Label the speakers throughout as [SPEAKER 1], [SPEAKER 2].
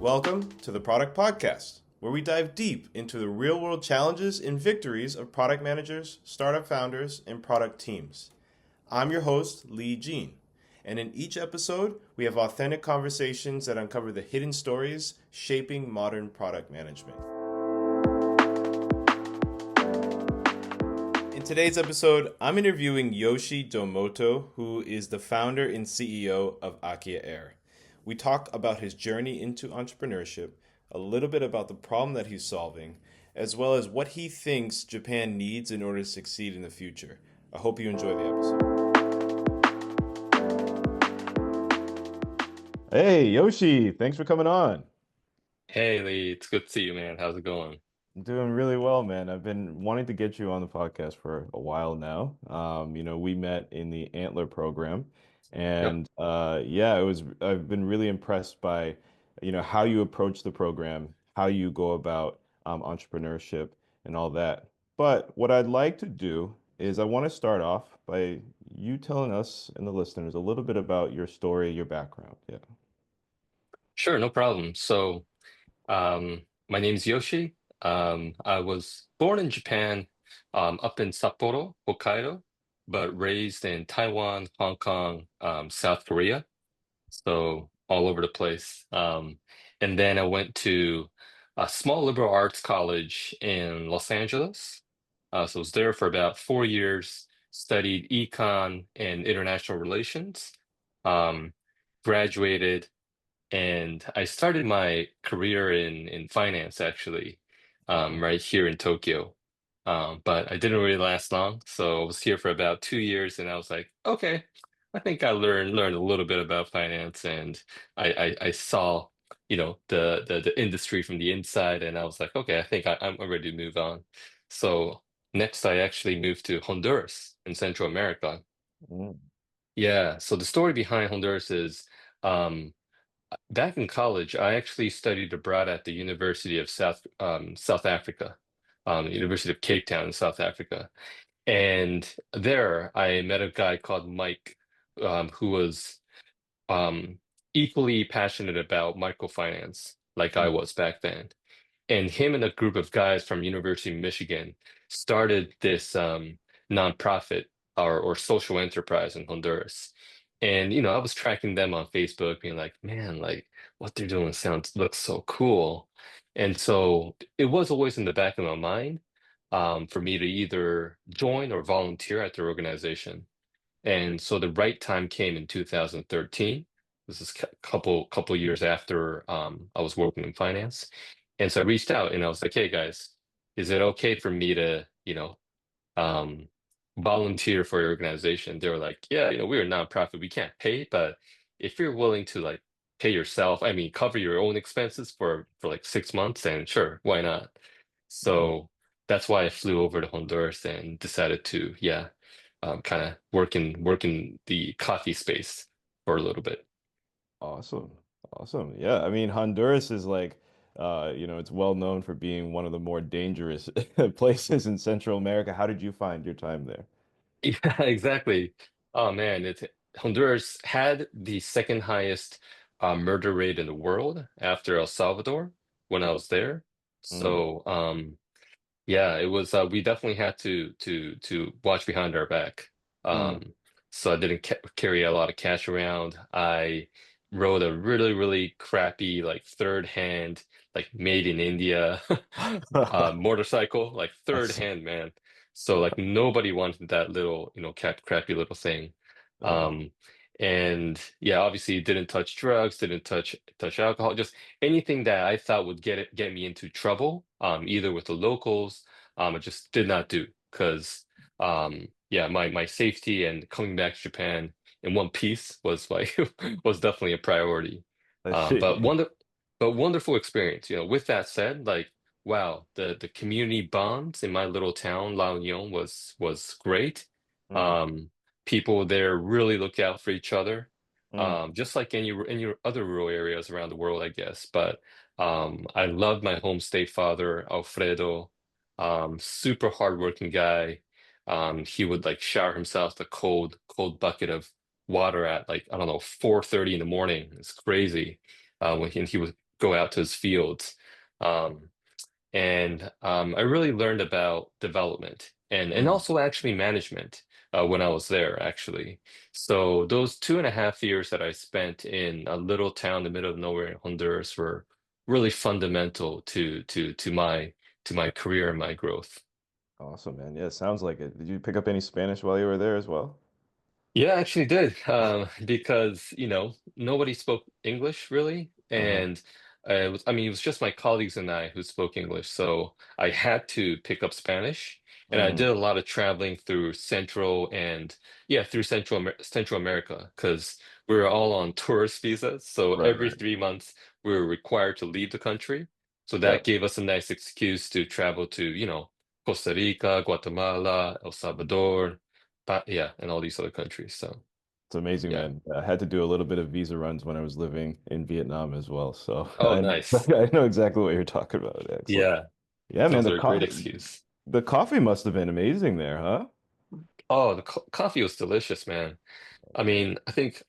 [SPEAKER 1] Welcome to the Product Podcast, where we dive deep into the real world challenges and victories of product managers, startup founders, and product teams. I'm your host, Lee Jean, and in each episode, we have authentic conversations that uncover the hidden stories shaping modern product management. In today's episode, I'm interviewing Yoshi Domoto, who is the founder and CEO of Akiya Air. We talk about his journey into entrepreneurship, a little bit about the problem that he's solving, as well as what he thinks Japan needs in order to succeed in the future. I hope you enjoy the episode. Hey, Yoshi, thanks for coming on.
[SPEAKER 2] Hey Lee, it's good to see you, man. How's it going?
[SPEAKER 1] I'm doing really well, man. I've been wanting to get you on the podcast for a while now. We met in the Antler program,
[SPEAKER 2] Yep.
[SPEAKER 1] and yeah, I've been really impressed by, how you approach the program, how you go about entrepreneurship and all that. But what I'd like to do is I want to start off by you telling us and the listeners a little bit about your story, your background. Yeah.
[SPEAKER 2] Sure, no problem. My name's Yoshi. I was born in Japan, up in Sapporo, Hokkaido, but raised in Taiwan, Hong Kong, South Korea, so all over the place. And then I went to a small liberal arts college in Los Angeles. So I was there for about 4 years, studied econ and international relations. Um, Graduated, and I started my career in finance actually, right here in Tokyo. But I didn't really last long, so I was here for about 2 years, and I was like, okay, I think I learned a little bit about finance, and I saw, the industry from the inside, and I was like, okay, I think I'm ready to move on. So next, I actually moved to Honduras in Central America.
[SPEAKER 1] Mm.
[SPEAKER 2] Yeah, so the story behind Honduras is. Um, Back in college, I actually studied abroad at the University of South Africa, University of Cape Town in South Africa. And there I met a guy called Mike, who was um, equally passionate about microfinance, like I
[SPEAKER 1] Mm.
[SPEAKER 2] was back then. And him and a group of guys from University of Michigan started this nonprofit or social enterprise in Honduras. And I was tracking them on Facebook, being like, man, like what they're doing looks so cool. And so it was always in the back of my mind, for me to either join or volunteer at their organization. And so the right time came in 2013. This is a couple years after I was working in finance. And so I reached out and I was like, hey guys, is it okay for me to, um, volunteer for your organization? They were like, yeah, we're a nonprofit. We can't pay, but if you're willing to like pay yourself, I mean, cover your own expenses for like 6 months, and sure, why not?
[SPEAKER 1] Mm.
[SPEAKER 2] So that's why I flew over to Honduras and decided to, yeah, kind of work in the coffee space for a little bit.
[SPEAKER 1] Awesome. Awesome. Yeah, I mean, Honduras is like, it's well known for being one of the more dangerous places in Central America. How did you find your time there?
[SPEAKER 2] Yeah, exactly. Oh man, Honduras had the second highest murder rate in the world after El Salvador when I was there.
[SPEAKER 1] Mm.
[SPEAKER 2] So yeah, it was. We definitely had to watch behind our back.
[SPEAKER 1] Mm.
[SPEAKER 2] Um, so I didn't carry a lot of cash around. I rode a really crappy like third hand, like made in India motorcycle, like
[SPEAKER 1] I
[SPEAKER 2] third
[SPEAKER 1] see.
[SPEAKER 2] hand, man. So like nobody wanted that little, crappy little thing.
[SPEAKER 1] Uh,
[SPEAKER 2] Um, and yeah, obviously didn't touch drugs, didn't touch alcohol, just anything that I thought would get me into trouble, either with the locals, I just did not do because, yeah, my safety and coming back to Japan in one piece was like was definitely a priority.
[SPEAKER 1] I
[SPEAKER 2] Um, but
[SPEAKER 1] see.
[SPEAKER 2] wonder, but wonderful experience. With that said, like wow, the community bonds in my little town, La Union, was great.
[SPEAKER 1] Mm.
[SPEAKER 2] Um, People there really look out for each other,
[SPEAKER 1] Mm.
[SPEAKER 2] just like any other rural areas around the world, I guess. But I loved my home state father, Alfredo, super hardworking guy. He would like shower himself a cold bucket of water at like I don't know 4:30 in the morning. It's crazy. When he was go out to his fields. Um, I really learned about development and
[SPEAKER 1] Mm.
[SPEAKER 2] also actually management when I was there, actually. So those 2.5 years that I spent in a little town in the middle of nowhere in Honduras were really fundamental to my career and my growth.
[SPEAKER 1] Awesome, man. Yeah, sounds like it. Did you pick up any Spanish while you were there as well?
[SPEAKER 2] Yeah, I actually did. Because, nobody spoke English really.
[SPEAKER 1] Uh-huh.
[SPEAKER 2] And I mean, it was just my colleagues and I who spoke English. So I had to pick up Spanish. And I
[SPEAKER 1] Mm.
[SPEAKER 2] did a lot of traveling through Central America, because we were all on tourist visas. So
[SPEAKER 1] Right,
[SPEAKER 2] every
[SPEAKER 1] right.
[SPEAKER 2] 3 months, we were required to leave the country. So that
[SPEAKER 1] Yep.
[SPEAKER 2] gave us a nice excuse to travel to, Costa Rica, Guatemala, El Salvador. Yeah, and all these other countries. So
[SPEAKER 1] It's amazing,
[SPEAKER 2] yeah.
[SPEAKER 1] man. I had to do a little bit of visa runs when I was living in Vietnam as well. So
[SPEAKER 2] Oh, nice.
[SPEAKER 1] I know exactly what you're talking about. Excellent.
[SPEAKER 2] Yeah,
[SPEAKER 1] Yeah, man,
[SPEAKER 2] those are a great excuse.
[SPEAKER 1] the coffee must have been amazing there, huh?
[SPEAKER 2] Oh, the co coffee was delicious, man. I mean, I think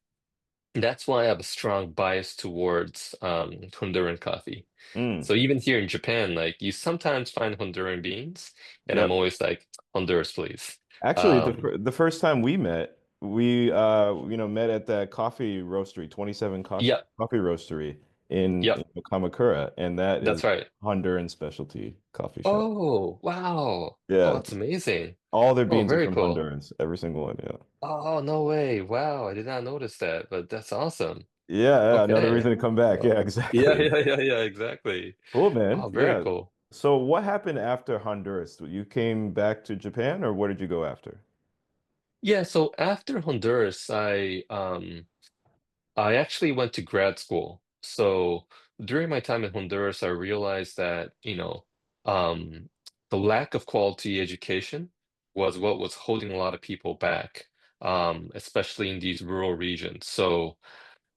[SPEAKER 2] that's why I have a strong bias towards Honduran coffee.
[SPEAKER 1] Mm.
[SPEAKER 2] So even here in Japan, like you sometimes find Honduran beans, and I'm
[SPEAKER 1] Yep.
[SPEAKER 2] always like, Honduras, please.
[SPEAKER 1] Actually,
[SPEAKER 2] Um,
[SPEAKER 1] the first time we met, we met at that coffee roastery, 27
[SPEAKER 2] yep,
[SPEAKER 1] coffee roastery
[SPEAKER 2] yep,
[SPEAKER 1] in Kamakura, and that is
[SPEAKER 2] that's right.
[SPEAKER 1] Honduran specialty coffee shop.
[SPEAKER 2] Oh, wow. Oh,
[SPEAKER 1] Yeah,
[SPEAKER 2] that's amazing.
[SPEAKER 1] all their
[SPEAKER 2] Oh,
[SPEAKER 1] beans are
[SPEAKER 2] very
[SPEAKER 1] from
[SPEAKER 2] cool.
[SPEAKER 1] Honduras, every single one. Yeah.
[SPEAKER 2] Oh, no way. Wow, I did not notice that, but that's awesome.
[SPEAKER 1] Yeah, yeah, another
[SPEAKER 2] Okay.
[SPEAKER 1] reason to come back.
[SPEAKER 2] Well,
[SPEAKER 1] Yeah,
[SPEAKER 2] yeah,
[SPEAKER 1] exactly.
[SPEAKER 2] yeah, yeah, yeah, exactly.
[SPEAKER 1] Cool, man.
[SPEAKER 2] Oh, very
[SPEAKER 1] Yeah.
[SPEAKER 2] cool.
[SPEAKER 1] So what happened after Honduras? You came back to Japan, or where did you go after?
[SPEAKER 2] Yeah, so after Honduras, I actually went to grad school. So during my time in Honduras, I realized that, um, the lack of quality education was what was holding a lot of people back, especially in these rural regions.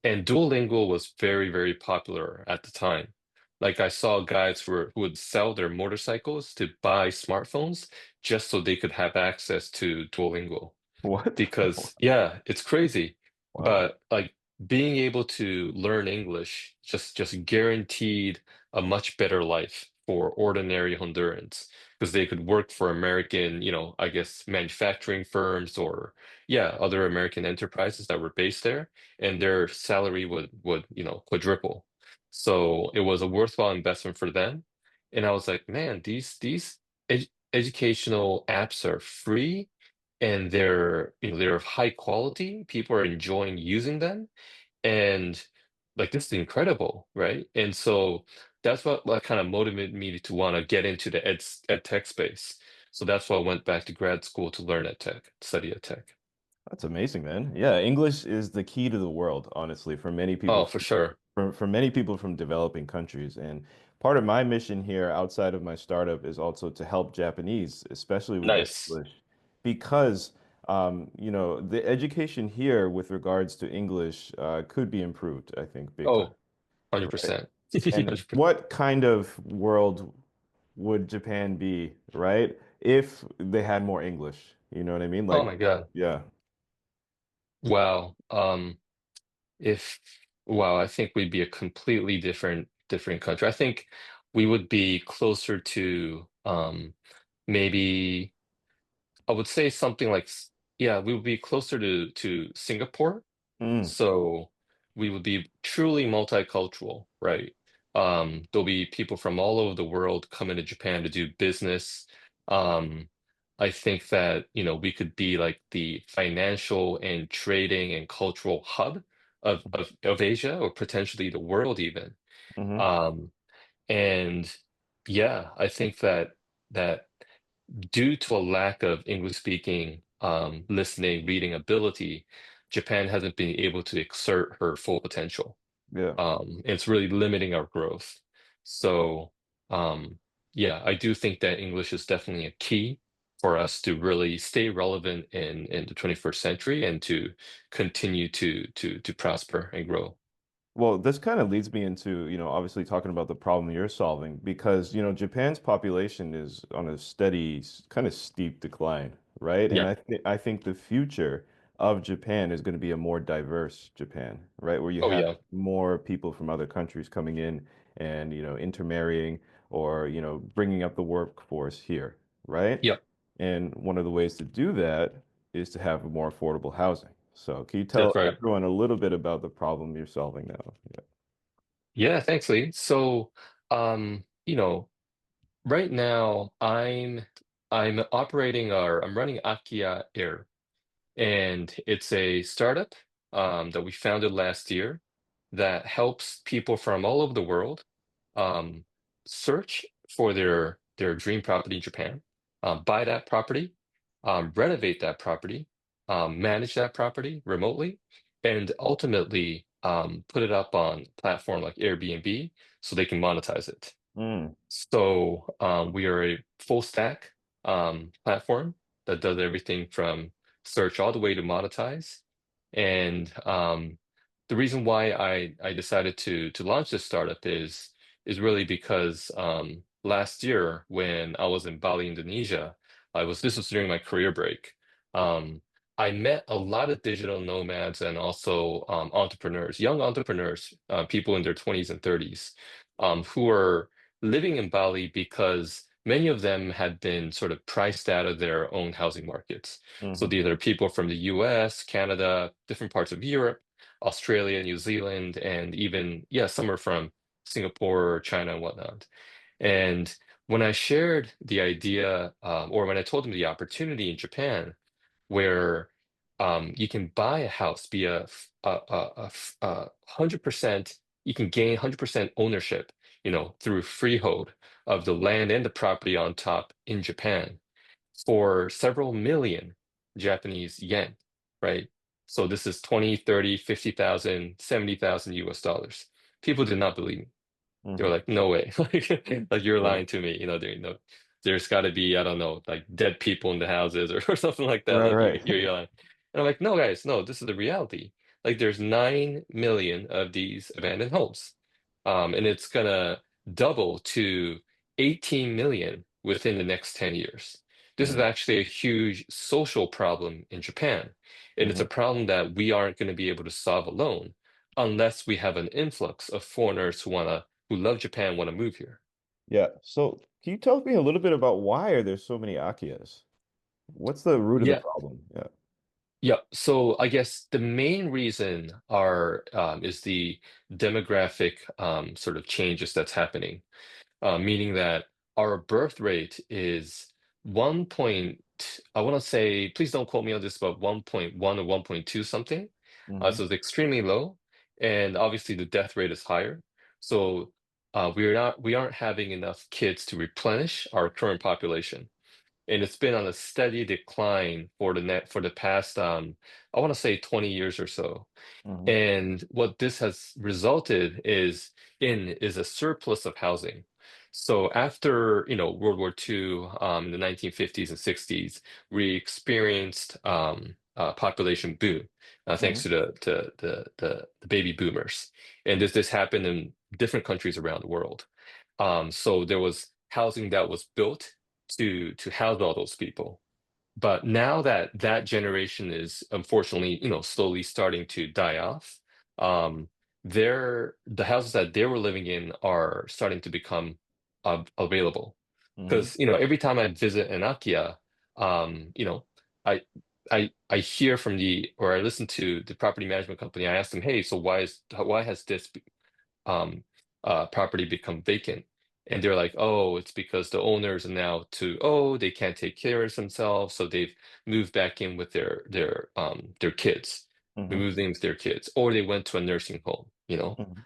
[SPEAKER 2] And Duolingo was very, very popular at the time. Like I saw guys who would sell their motorcycles to buy smartphones just so they could have access to Duolingo.
[SPEAKER 1] What?
[SPEAKER 2] Because yeah, it's crazy.
[SPEAKER 1] Wow.
[SPEAKER 2] But like being able to learn English just guaranteed a much better life for ordinary Hondurans, because they could work for American, I guess manufacturing firms, or yeah, other American enterprises that were based there, and their salary would, quadruple. So it was a worthwhile investment for them. And I was like, man, these educational apps are free, and they're of high quality. People are enjoying using them, and like this is incredible, right? And so that's what kind of motivated me to want to get into the ed tech space. So that's why I went back to grad school to learn ed tech, study ed tech.
[SPEAKER 1] That's amazing, man. Yeah, English is the key to the world, honestly, for many people
[SPEAKER 2] Oh, for sure.
[SPEAKER 1] for many people from developing countries. And part of my mission here outside of my startup is also to help Japanese, especially with their
[SPEAKER 2] Nice.
[SPEAKER 1] English, because the education here with regards to English could be improved, I think, big time.
[SPEAKER 2] Oh,
[SPEAKER 1] Right.
[SPEAKER 2] 100%.
[SPEAKER 1] And
[SPEAKER 2] 100%.
[SPEAKER 1] what kind of world would Japan be, right? If they had more English, you know what I mean?
[SPEAKER 2] Oh
[SPEAKER 1] Like,
[SPEAKER 2] my God.
[SPEAKER 1] yeah.
[SPEAKER 2] Wow. If wow, I think we'd be a completely different country. I think we would be closer to maybe I would say something like yeah, we would be closer to Singapore.
[SPEAKER 1] Mm,
[SPEAKER 2] So we would be truly multicultural, right? There'll be people from all over the world coming to Japan to do business. Um, I think that, we could be like the financial and trading and cultural hub of Asia, or potentially the world even.
[SPEAKER 1] hmm.
[SPEAKER 2] Um, and yeah, I think that due to a lack of English speaking, listening, reading ability, Japan hasn't been able to exert her full potential.
[SPEAKER 1] Yeah.
[SPEAKER 2] It's really limiting our growth. So, yeah, I do think that English is definitely a key for us to really stay relevant in the 21st century, and to continue to prosper and grow.
[SPEAKER 1] Well, this kind of leads me into, obviously talking about the problem you're solving because, Japan's population is on a steady, kind of steep decline, right? And
[SPEAKER 2] Yeah.
[SPEAKER 1] I think the future of Japan is going to be a more diverse Japan, right? Where you
[SPEAKER 2] Oh,
[SPEAKER 1] have
[SPEAKER 2] yeah.
[SPEAKER 1] more people from other countries coming in. and, intermarrying or, bringing up the workforce here, right?
[SPEAKER 2] Yep,
[SPEAKER 1] And one of the ways to do that is to have more affordable housing. So can you tell
[SPEAKER 2] that's right.
[SPEAKER 1] everyone a little bit about the problem you're solving now?
[SPEAKER 2] Yeah, thanks, Lee. So, you know, right now I'm running Akiya Air, and it's a startup that we founded last year that helps people from all over the world um, search for their dream property in Japan, buy that property, renovate that property, manage that property remotely, and ultimately put it up on a platform like Airbnb so they can monetize it.
[SPEAKER 1] Mm,
[SPEAKER 2] So we are a full stack platform that does everything from search all the way to monetize. And the reason why I decided to launch this startup is really because last year when I was in Bali, Indonesia, this was during my career break. Um, I met a lot of digital nomads and also entrepreneurs, young entrepreneurs, people in their 20s and 30s, who are living in Bali because many of them had been sort of priced out of their own housing markets. So
[SPEAKER 1] hmm
[SPEAKER 2] these are people from the US, Canada, different parts of Europe, Australia, New Zealand, and even, yeah, some are from Singapore, China, and whatnot. And when I shared the idea, or when I told them the opportunity in Japan, where you can buy a house, be a 100%, you can gain 100% ownership, through freehold of the land and the property on top in Japan for several million Japanese yen, right? So this is 20, 30, 50,000, 70,000 US dollars. People did not believe me. They were
[SPEAKER 1] hmm
[SPEAKER 2] like, no way. Like you're
[SPEAKER 1] Right.
[SPEAKER 2] lying to me. There's got to be, I don't know, like dead people in the houses or something like that.
[SPEAKER 1] Right,
[SPEAKER 2] Like you're
[SPEAKER 1] right.
[SPEAKER 2] lying. And I'm like, no, guys, no, this is the reality. Like there's 9 million of these abandoned homes. And it's gonna double to 18 million within the next 10 years. This is
[SPEAKER 1] Mm-hmm.
[SPEAKER 2] actually a huge social problem in Japan. And it's a problem that we aren't going to be able to solve alone unless we have an influx of foreigners who love Japan want to move here.
[SPEAKER 1] Yeah. So can you tell me a little bit about why are there so many Akias? What's the root of the
[SPEAKER 2] Yeah,
[SPEAKER 1] problem? Yeah.
[SPEAKER 2] yeah. So I guess the main reason are is the demographic sort of changes that's happening, meaning that our birth rate is 1 point, I want to say, please don't quote me on this, but 1.1 or 1.2 something.
[SPEAKER 1] hmm
[SPEAKER 2] So it's extremely low, and obviously the death rate is higher. So we aren't having enough kids to replenish our current population, and it's been on a steady decline for the past I want to say 20 years or so.
[SPEAKER 1] hmm
[SPEAKER 2] And what this has resulted is a surplus of housing. So after, World War II, in the 1950s and 60s, we experienced a population boom, thanks
[SPEAKER 1] hmm
[SPEAKER 2] to the baby boomers. And this happened in different countries around the world. So there was housing that was built to house all those people. But now that that generation is unfortunately, slowly starting to die off, the houses that they were living in are starting to become available.
[SPEAKER 1] hmm
[SPEAKER 2] Because, every time I visit an Akia, I I hear from or I listen to the property management company. I ask them, hey, so why has this um, property become vacant? And they're like, oh, it's because the owners are now they can't take care of themselves, so they've moved back in with their kids. They
[SPEAKER 1] hmm
[SPEAKER 2] moved in with their kids, or they went to a nursing home,
[SPEAKER 1] hmm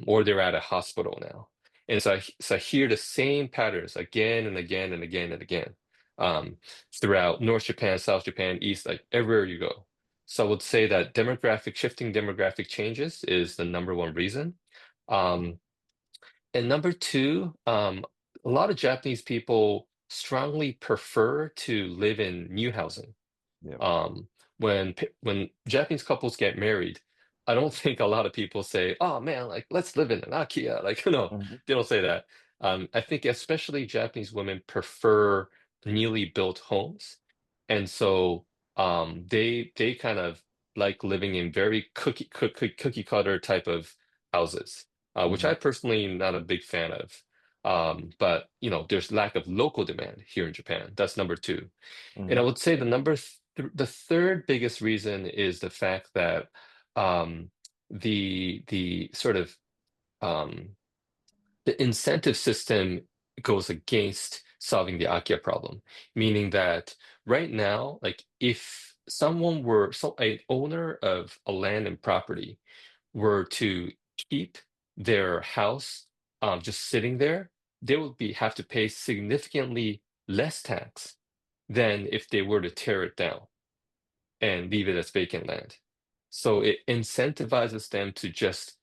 [SPEAKER 2] or they're at a hospital now. And so I hear the same patterns again and again and again and again, um, throughout North Japan, South Japan, East, like everywhere you go. So I would say that shifting demographic changes is the number one reason. Um, and number two, a lot of Japanese people strongly prefer to live in new housing.
[SPEAKER 1] Yeah.
[SPEAKER 2] Um, when Japanese couples get married, I don't think a lot of people say, "Oh man, like let's live in an Akiya." Like,
[SPEAKER 1] hmm
[SPEAKER 2] they don't say that. I think especially Japanese women prefer newly built homes, and so they kind of like living in very cookie cutter type of houses. which
[SPEAKER 1] Hmm.
[SPEAKER 2] I personally am not a big fan of. But there's lack of local demand here in Japan. That's number two. And I
[SPEAKER 1] Hmm.
[SPEAKER 2] would say the third biggest reason is the fact that um, the sort of um, the incentive system goes against solving the Akiya problem, meaning that right now, like if someone were an owner of a land and property were to keep their house just sitting there, they would be have to pay significantly less tax than if they were to tear it down and leave it as vacant land. So it incentivizes them to just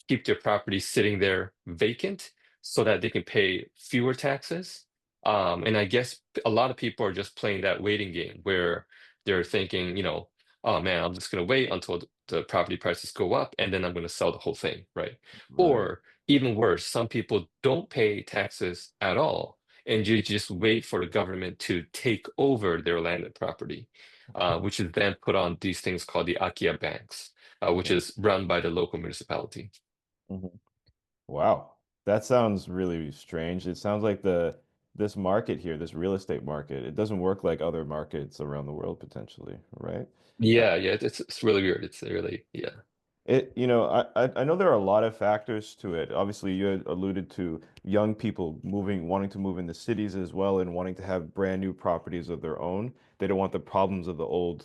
[SPEAKER 2] keep their property sitting there vacant so that they can pay fewer taxes. And I guess a lot of people are just playing that waiting game where they're thinking, oh man, I'm just going to wait until the property prices go up and then I'm going to sell the whole thing, right?
[SPEAKER 1] Right.
[SPEAKER 2] Or even worse, some people don't pay taxes at all and you just wait for the government to take over their landed property, which is then put on these things called the Akiya banks, which
[SPEAKER 1] Yeah.
[SPEAKER 2] is run by the local municipality.
[SPEAKER 1] Hmm. Wow. That sounds really strange. It sounds like the this market here, this real estate market, it doesn't work like other markets around the world potentially, right?
[SPEAKER 2] Yeah, yeah, it's really weird. It's really, yeah.
[SPEAKER 1] I know there are a lot of factors to it. Obviously, you had alluded to young people wanting to move into cities as well and wanting to have brand new properties of their own. They don't want the problems of the old,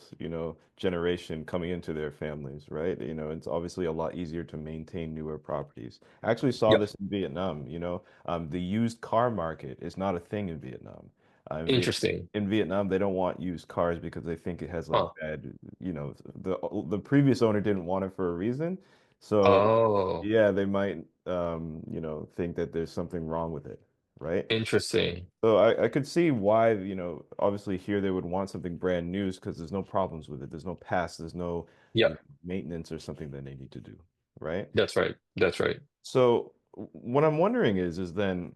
[SPEAKER 1] generation coming into their families, right? It's obviously a lot easier to maintain newer properties. I actually saw
[SPEAKER 2] Yep.
[SPEAKER 1] this in Vietnam, the used car market is not a thing in Vietnam.
[SPEAKER 2] Interesting.
[SPEAKER 1] In Vietnam, they don't want used cars because they think it has like
[SPEAKER 2] Huh.
[SPEAKER 1] bad, the previous owner didn't want it for a reason. So
[SPEAKER 2] Oh,
[SPEAKER 1] yeah, they might think that there's something wrong with it, right?
[SPEAKER 2] interesting.
[SPEAKER 1] So I could see why, obviously here they would want something brand new because there's no problems with it. There's no past, there's no,
[SPEAKER 2] Yep.
[SPEAKER 1] maintenance or something that they need to do, right?
[SPEAKER 2] That's right. That's right.
[SPEAKER 1] So what I'm wondering is then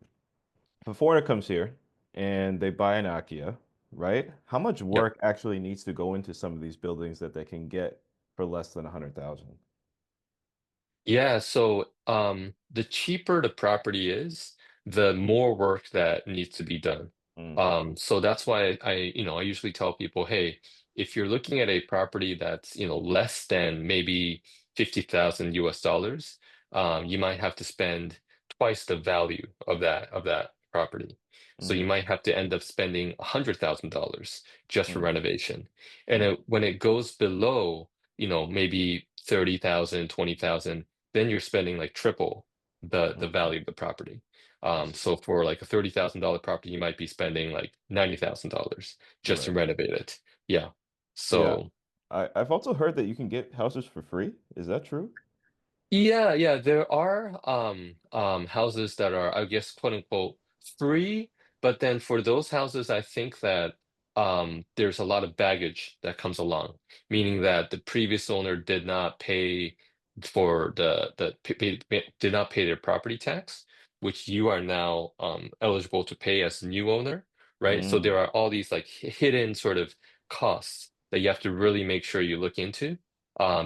[SPEAKER 1] if a foreigner comes here and they buy an Akia, right? How much
[SPEAKER 2] Yep.
[SPEAKER 1] work actually needs to go into some of these buildings that they can get for less than 100,000?
[SPEAKER 2] Yeah, so the cheaper the property is, the more work that needs to be done.
[SPEAKER 1] Mm,
[SPEAKER 2] So that's why I usually tell people, hey, if you're looking at a property that's, less than maybe 50,000 US dollars, you might have to spend twice the value of that property. So you
[SPEAKER 1] mm,
[SPEAKER 2] might have to end up spending $100,000 just for
[SPEAKER 1] mm,
[SPEAKER 2] renovation. And
[SPEAKER 1] mm,
[SPEAKER 2] when it goes below, maybe 30,000, 20,000, then you're spending like triple the
[SPEAKER 1] mm.
[SPEAKER 2] value of the property.
[SPEAKER 1] I see.
[SPEAKER 2] So for like a $30,000 property, you might be spending like $90,000 just to
[SPEAKER 1] Right.
[SPEAKER 2] renovate it. Yeah.
[SPEAKER 1] Yeah.
[SPEAKER 2] So
[SPEAKER 1] I've also heard that you can get houses for free. Is that true?
[SPEAKER 2] yeah, yeah, there are houses that are, I guess, quote unquote, free, but then for those houses, I think that there's a lot of baggage that comes along, meaning that the previous owner did not pay for did not pay their property tax, which you are now eligible to pay as a new owner, right? So
[SPEAKER 1] Mm.
[SPEAKER 2] there are all these like hidden sort of costs that you have to really make sure you look into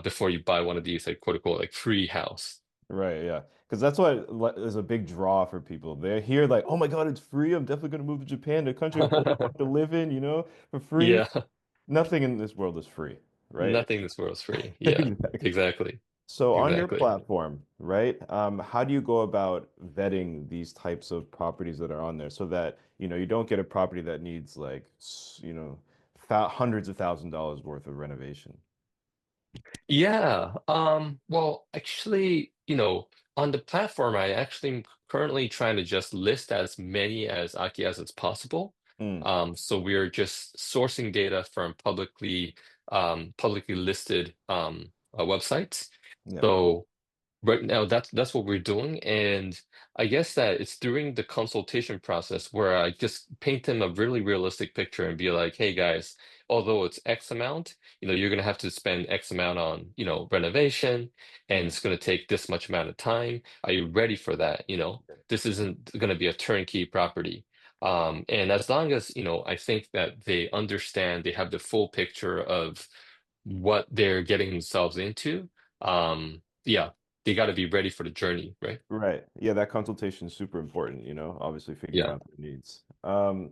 [SPEAKER 2] before you buy one of these like quote unquote like free house.
[SPEAKER 1] Right, yeah. Because that's what is a big draw for people. They're here like, oh my God, it's free. I'm definitely going to move to Japan, the country I've always wanted to live in, for free.
[SPEAKER 2] Yeah,
[SPEAKER 1] Nothing in this world is free, right?
[SPEAKER 2] nothing in this world is free. Yeah,
[SPEAKER 1] Exactly.
[SPEAKER 2] exactly.
[SPEAKER 1] So on your
[SPEAKER 2] Exactly.
[SPEAKER 1] platform, right? How do you go about vetting these types of properties that are on there so that, you don't get a property that needs like, hundreds of $1,000s worth of renovation?
[SPEAKER 2] Yeah. Well, actually, on the platform, I actually am currently trying to just list as many as Akiyas as possible.
[SPEAKER 1] Mm,
[SPEAKER 2] So we're just sourcing data from publicly listed websites.
[SPEAKER 1] yeah.
[SPEAKER 2] So right now, that's what we're doing, and I guess that it's during the consultation process where I just paint them a really realistic picture and be like, "Hey guys, although it's X amount, you're gonna have to spend X amount on, renovation, and
[SPEAKER 1] Mm,
[SPEAKER 2] it's gonna take this much amount of time. Are you ready for that? This isn't gonna be a turnkey property." And as long as, I think that they understand, they have the full picture of what they're getting themselves into. Yeah. they got to be ready for the journey, right?
[SPEAKER 1] Right. Yeah, that consultation is super important, obviously figuring
[SPEAKER 2] Yeah.
[SPEAKER 1] out their needs.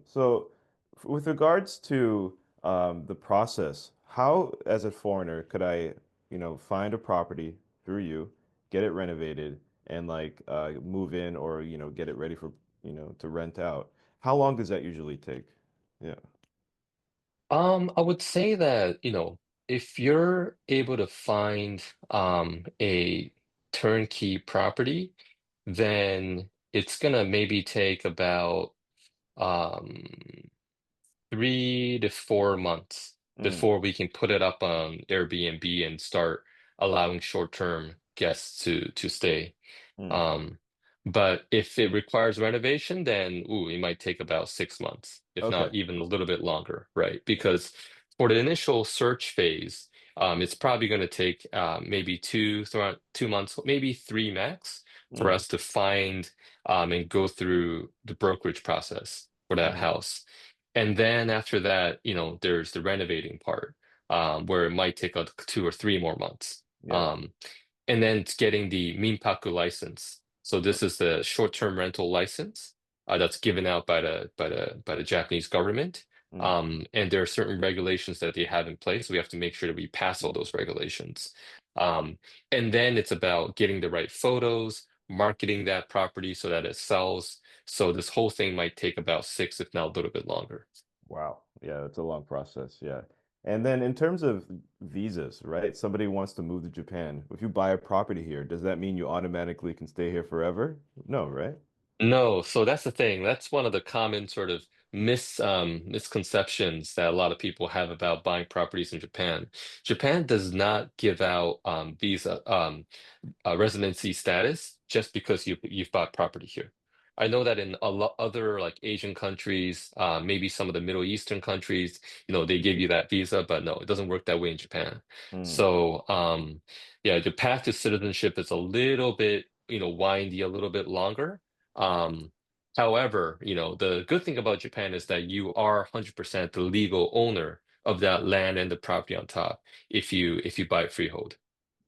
[SPEAKER 1] So with regards to the process, how, as a foreigner, could I, find a property through you, get it renovated, and like move in or, get it ready for, to rent out? How long does that usually take? Yeah.
[SPEAKER 2] I would say that, if you're able to find a turnkey property, then it's gonna maybe take about um 3 to 4 months
[SPEAKER 1] Mm,
[SPEAKER 2] before we can put it up on Airbnb and start allowing short-term guests to stay.
[SPEAKER 1] mm.
[SPEAKER 2] Um, but if it requires renovation, then it might take about 6 months, if
[SPEAKER 1] Okay.
[SPEAKER 2] not even a little bit longer, right? Because for the initial search phase, it's probably going to take maybe 2 months, maybe three max, for
[SPEAKER 1] Mm,
[SPEAKER 2] us to find and go through the brokerage process for that
[SPEAKER 1] mm.
[SPEAKER 2] house. And then after that, there's the renovating part, where it might take 2 or 3 more months.
[SPEAKER 1] Yeah.
[SPEAKER 2] Um, and then it's getting the Minpaku license. So this is the short-term rental license that's given out by the Japanese government.
[SPEAKER 1] Mm.
[SPEAKER 2] And there are certain regulations that they have in place. So we have to make sure that we pass all those regulations. Um, and then it's about getting the right photos, marketing that property so that it sells. So this whole thing might take about six, if not a little bit longer.
[SPEAKER 1] Wow. Yeah, that's a long process. Yeah. And then in terms of visas, right? Somebody wants to move to Japan. If you buy a property here, does that mean you automatically can stay here forever? No, right?
[SPEAKER 2] No, so that's the thing. That's one of the common sort of misconceptions that a lot of people have about buying properties in Japan. Japan does not give out visa residency status just because you've bought property here. I know that in a lot other like Asian countries, maybe some of the Middle Eastern countries, they give you that visa, but no, it doesn't work that way in Japan.
[SPEAKER 1] Mm,
[SPEAKER 2] So, yeah, the path to citizenship is a little bit, windy, a little bit longer. Um, However, the good thing about Japan is that you are 100% the legal owner of that land and the property on top if you buy it freehold.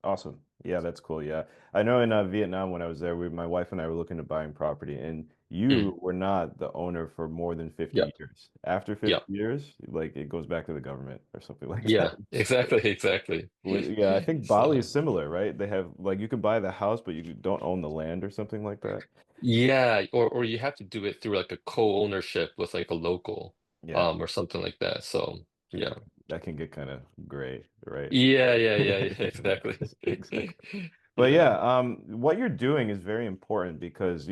[SPEAKER 1] awesome. Yeah, that's cool. Yeah. I know in Vietnam when I was there, my wife and I were looking at buying property, and
[SPEAKER 2] Mm,
[SPEAKER 1] you were not the owner for more than
[SPEAKER 2] yeah,
[SPEAKER 1] 50 years. After
[SPEAKER 2] yeah,
[SPEAKER 1] 50 years, like it goes back to the government or something like that.
[SPEAKER 2] yeah, exactly, exactly.
[SPEAKER 1] Yeah, I think Bali is
[SPEAKER 2] So,
[SPEAKER 1] similar, right? They have like you can buy the house, but you don't own the land or something like that.
[SPEAKER 2] yeah, or you have to do it through like a co-ownership with like a local,
[SPEAKER 1] Yeah.
[SPEAKER 2] or something like that. So,
[SPEAKER 1] Yeah,
[SPEAKER 2] yeah.
[SPEAKER 1] that can get kind of gray, right?
[SPEAKER 2] Yeah, yeah, yeah, yeah, exactly.
[SPEAKER 1] Exactly. But
[SPEAKER 2] Yeah.
[SPEAKER 1] yeah, what you're doing is very important because,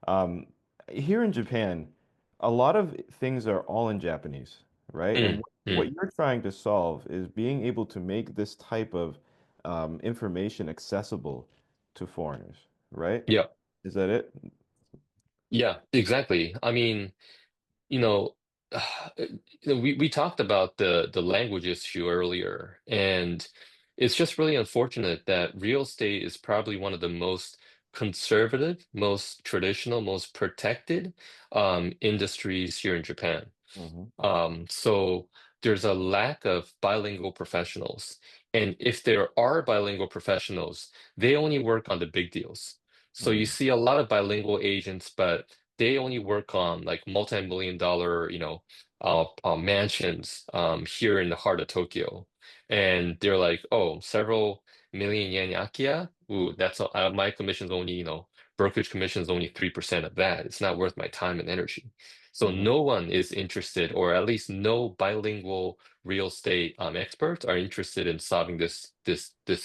[SPEAKER 1] um, here in Japan, a lot of things are all in Japanese, right? And
[SPEAKER 2] Mm,
[SPEAKER 1] what
[SPEAKER 2] mm.
[SPEAKER 1] you're trying to solve is being able to make this type of information accessible to foreigners, right?
[SPEAKER 2] Yeah,
[SPEAKER 1] Is that it?
[SPEAKER 2] yeah, exactly. I mean, you know, we talked about the language issue earlier, and it's just really unfortunate that real estate is probably one of the most conservative, most traditional, most protected industries here in Japan.
[SPEAKER 1] Hmm.
[SPEAKER 2] So there's a lack of bilingual professionals. And if there are bilingual professionals, they only work on the big deals. So you
[SPEAKER 1] Hmm.
[SPEAKER 2] see a lot of bilingual agents, but they only work on like multi-million dollar, mansions here in the heart of Tokyo. And they're like, oh, several million yen Akiya. Ooh, my commission's only, brokerage commission's only 3% of that. It's not worth my time and energy. So
[SPEAKER 1] Hmm.
[SPEAKER 2] no one is interested, or at least no bilingual real estate experts are interested in solving this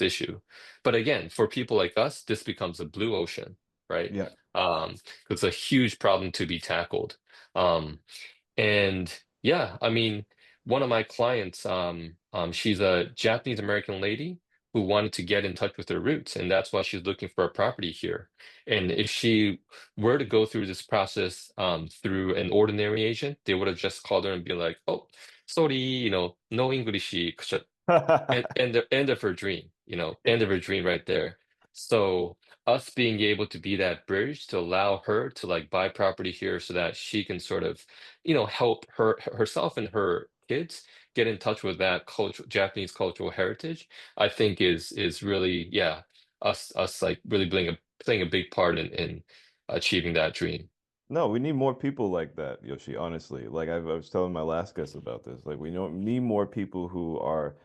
[SPEAKER 2] issue. But again, for people like us, this becomes a blue ocean, right?
[SPEAKER 1] Yeah.
[SPEAKER 2] It's a huge problem to be tackled. Um, and yeah, I mean, one of my clients, she's a Japanese American lady who wanted to get in touch with her roots, and that's why she's looking for a property here. And if she were to go through this process through an ordinary agent, they would have just called her and be like, "Oh, sorry, no English, end of her dream, end of her dream right there." So us being able to be that bridge to allow her to like buy property here so that she can sort of, help herself and her kids get in touch with that Japanese cultural heritage, I think is really, yeah. us like really playing a big part in achieving that dream.
[SPEAKER 1] No, we need more people like that, Yoshi, honestly. Like I was telling my last guest about this. Like we know need more people who are,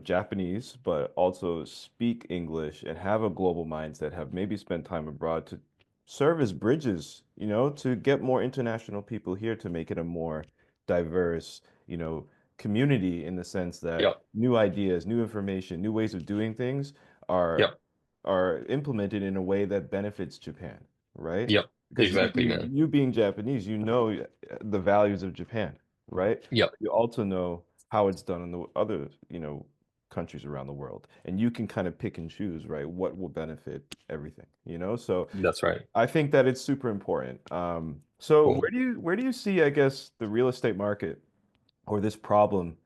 [SPEAKER 1] Japanese, but also speak English and have a global mindset, have maybe spent time abroad to serve as bridges, to get more international people here to make it a more diverse, community in the sense that
[SPEAKER 2] Yep,
[SPEAKER 1] new ideas, new information, new ways of doing things are
[SPEAKER 2] yep,
[SPEAKER 1] are implemented in a way that benefits Japan, right?
[SPEAKER 2] yep.
[SPEAKER 1] Because you
[SPEAKER 2] Exactly,
[SPEAKER 1] being
[SPEAKER 2] man.
[SPEAKER 1] you being Japanese, you know the values of Japan, right?
[SPEAKER 2] Yep,
[SPEAKER 1] But you also know how it's done in the other, countries around the world. And you can kind of pick and choose, right? What will benefit everything. So
[SPEAKER 2] that's right.
[SPEAKER 1] I think that it's super important. So
[SPEAKER 2] Cool.
[SPEAKER 1] where do you see, I guess, the real estate market or this problem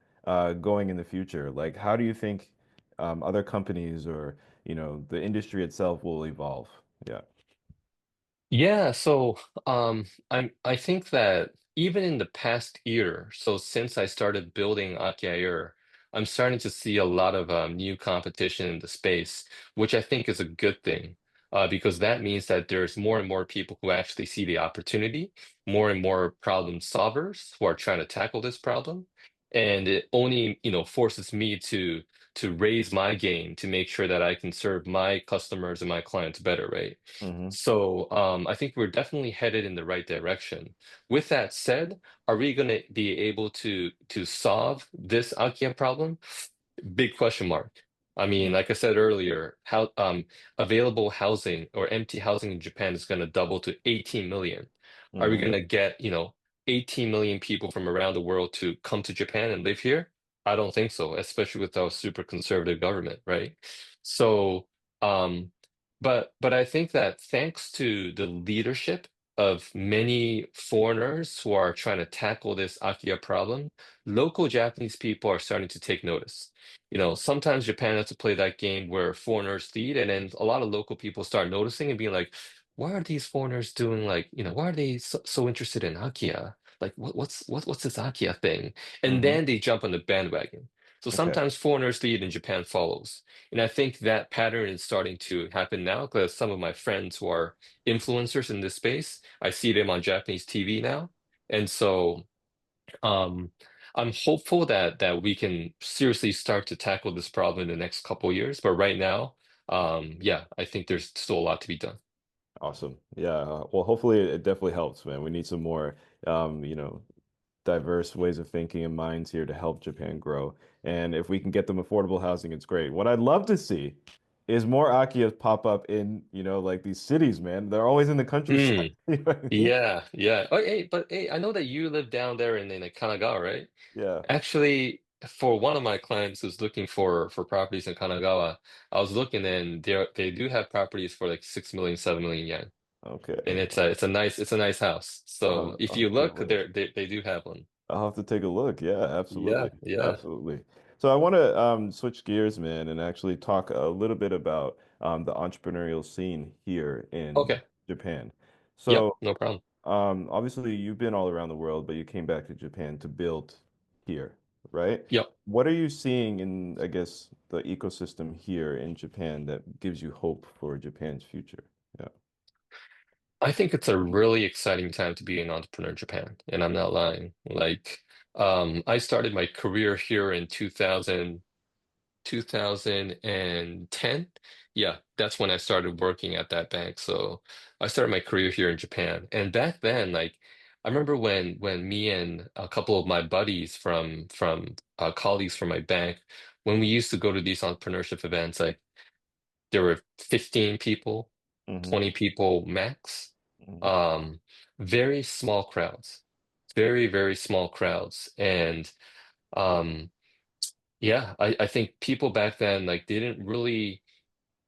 [SPEAKER 1] going in the future? Like, how do you think other companies or, the industry itself will evolve? Yeah.
[SPEAKER 2] Yeah, so I think that even in the past year, so since I started building Akiya Air, I'm starting to see a lot of new competition in the space, which I think is a good thing, because that means that there's more and more people who actually see the opportunity, more and more problem solvers who are trying to tackle this problem, and it only, forces me to raise my game to make sure that I can serve my customers and my clients better, right?
[SPEAKER 1] Hmm.
[SPEAKER 2] So I think we're definitely headed in the right direction. With that said, are we going to be able to solve this Akia problem? Big question mark. I mean, like I said earlier, how available housing or empty housing in Japan is going to double to 18 million. Are we
[SPEAKER 1] Hmm.
[SPEAKER 2] going to get, 18 million people from around the world to come to Japan and live here? I don't think so, especially with our super conservative government, right? So, um, but I think that thanks to the leadership of many foreigners who are trying to tackle this Akia problem, local Japanese people are starting to take notice. Sometimes Japan has to play that game where foreigners lead, and then a lot of local people start noticing and being like, why are these foreigners doing like, why are they so interested in Akia? Like, what's this Akia thing? And
[SPEAKER 1] Hmm.
[SPEAKER 2] then they jump on the bandwagon. So
[SPEAKER 1] Okay.
[SPEAKER 2] sometimes foreigners lead and Japan follows. And I think that pattern is starting to happen now because some of my friends who are influencers in this space, I see them on Japanese TV now. And so um, I'm hopeful that we can seriously start to tackle this problem in the next couple of years. But right now, yeah, I think there's still a lot to be done.
[SPEAKER 1] Awesome. Yeah. Well, hopefully it definitely helps, man. We need some more, diverse ways of thinking and minds here to help Japan grow. And if we can get them affordable housing, it's great. What I'd love to see is more Akiyas pop up in, like these cities, man. They're always in the countryside.
[SPEAKER 2] Mm,
[SPEAKER 1] You know what I mean?
[SPEAKER 2] yeah, yeah. Oh, hey, but hey, I know that you live down there in like, Kanagawa, right?
[SPEAKER 1] Yeah.
[SPEAKER 2] Actually, for one of my clients who's looking for properties in Kanagawa, I was looking and they do have properties for like 6 million, 7 million yen. And
[SPEAKER 1] Okay.
[SPEAKER 2] it's a nice house. So if
[SPEAKER 1] I'll
[SPEAKER 2] you
[SPEAKER 1] have to take a
[SPEAKER 2] look,
[SPEAKER 1] look.
[SPEAKER 2] they do have one.
[SPEAKER 1] I'll have to take a look. Yeah, absolutely.
[SPEAKER 2] Yeah, yeah.
[SPEAKER 1] Absolutely. So I want to switch gears, man, and actually talk a little bit about the entrepreneurial scene here in
[SPEAKER 2] Okay.
[SPEAKER 1] Japan.
[SPEAKER 2] Yep,
[SPEAKER 1] So
[SPEAKER 2] no problem.
[SPEAKER 1] obviously you've been all around the world, but you came back to Japan to build here, right?
[SPEAKER 2] Yep.
[SPEAKER 1] What are you seeing in, I guess, the ecosystem here in Japan that gives you hope for Japan's future? Yeah.
[SPEAKER 2] I think it's a really exciting time to be an entrepreneur in Japan, and I'm not lying. Like, I started my career here in 2010. Yeah, that's when I started working at that bank. So I started my career here in Japan. And back then, like I remember when me and a couple of my buddies from colleagues from my bank, when we used to go to these entrepreneurship events, like there were 15 people,
[SPEAKER 1] Hmm.
[SPEAKER 2] 20 people max.
[SPEAKER 1] Hmm.
[SPEAKER 2] Um, very small crowds. Very, very small crowds. And um yeah, I think people back then like they didn't really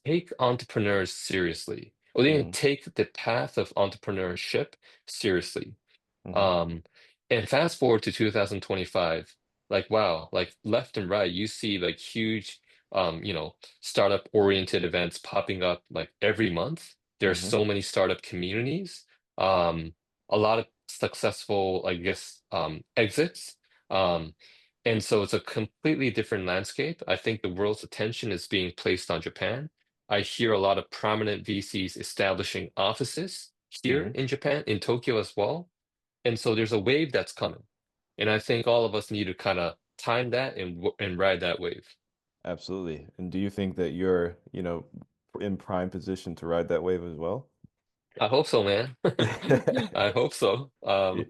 [SPEAKER 2] take entrepreneurs seriously, or they didn't
[SPEAKER 1] Hmm.
[SPEAKER 2] take the path of entrepreneurship seriously.
[SPEAKER 1] Hmm.
[SPEAKER 2] Um, and fast forward to 2025, like wow, like left and right, you see like huge, startup oriented events popping up like every month. There's
[SPEAKER 1] Hmm.
[SPEAKER 2] so many startup communities, um, a lot of successful, I guess, exits. Um, and so it's a completely different landscape. I think the world's attention is being placed on Japan. I hear a lot of prominent VCs establishing offices here
[SPEAKER 1] Hmm.
[SPEAKER 2] in Japan, in Tokyo as well. And so there's a wave that's coming. And I think all of us need to kind of time that and ride that wave.
[SPEAKER 1] Absolutely. And do you think that you're, in prime position to ride that wave as well?
[SPEAKER 2] I hope so, man. I hope so.
[SPEAKER 1] Yeah.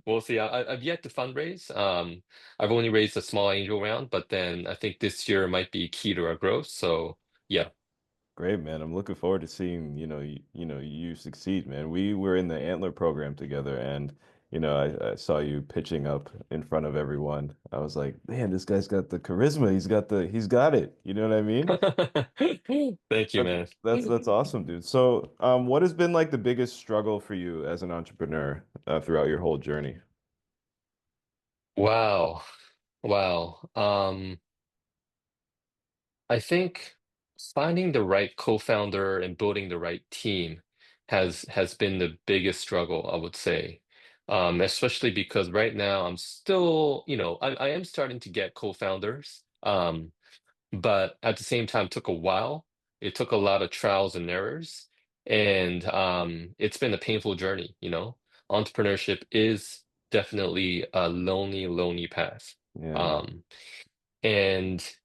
[SPEAKER 2] We'll see. I've yet to fundraise. I've only raised a small angel round, but then I think this year might be key to our growth. So yeah.
[SPEAKER 1] Great, man. I'm looking forward to seeing, you succeed, man. We were in the Antler program together and, I saw you pitching up in front of everyone. I was like, man, this guy's got the charisma. He's got it. You know what I mean?
[SPEAKER 2] Thank you,
[SPEAKER 1] That's
[SPEAKER 2] man.
[SPEAKER 1] that's awesome, dude. So, what has been like the biggest struggle for you as an entrepreneur throughout your whole journey?
[SPEAKER 2] Wow. Wow. I think finding the right co-founder and building the right team has been the biggest struggle, I would say. Especially because right now I'm still, I am starting to get co-founders. But at the same time took a while. It took a lot of trials and errors. And it's been a painful journey, you know. Entrepreneurship is definitely a lonely, lonely path.
[SPEAKER 1] Yeah, man.
[SPEAKER 2] Um, and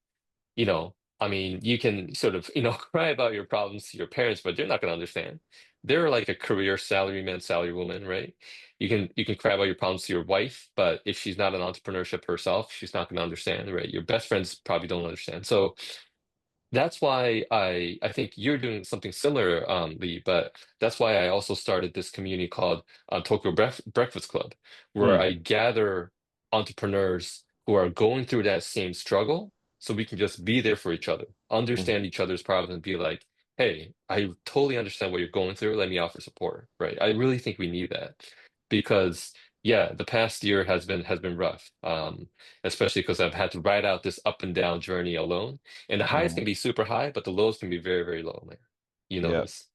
[SPEAKER 2] I mean, you can sort of, cry about your problems to your parents, but they're not going to understand. They're like a career salaryman, salarywoman, right? You can cry about your problems to your wife, but if she's not an entrepreneurship herself, she's not going to understand, right? Your best friends probably don't understand. So that's why I think you're doing something similar, Lee, but that's why I also started this community called Tokyo Breakfast Club, where
[SPEAKER 1] Mm,
[SPEAKER 2] I gather entrepreneurs who are going through that same struggle, so we can just be there for each other, understand
[SPEAKER 1] mhm.
[SPEAKER 2] each other's problems, and be like, "Hey, I totally understand what you're going through. Let me offer support." Right? I really think we need that because, yeah, the past year has been rough, especially because I've had to ride out this up and down journey alone. And the highs can
[SPEAKER 1] Mhm.
[SPEAKER 2] be super high, but the lows can be very, very low, man. You know
[SPEAKER 1] Yeah.
[SPEAKER 2] this.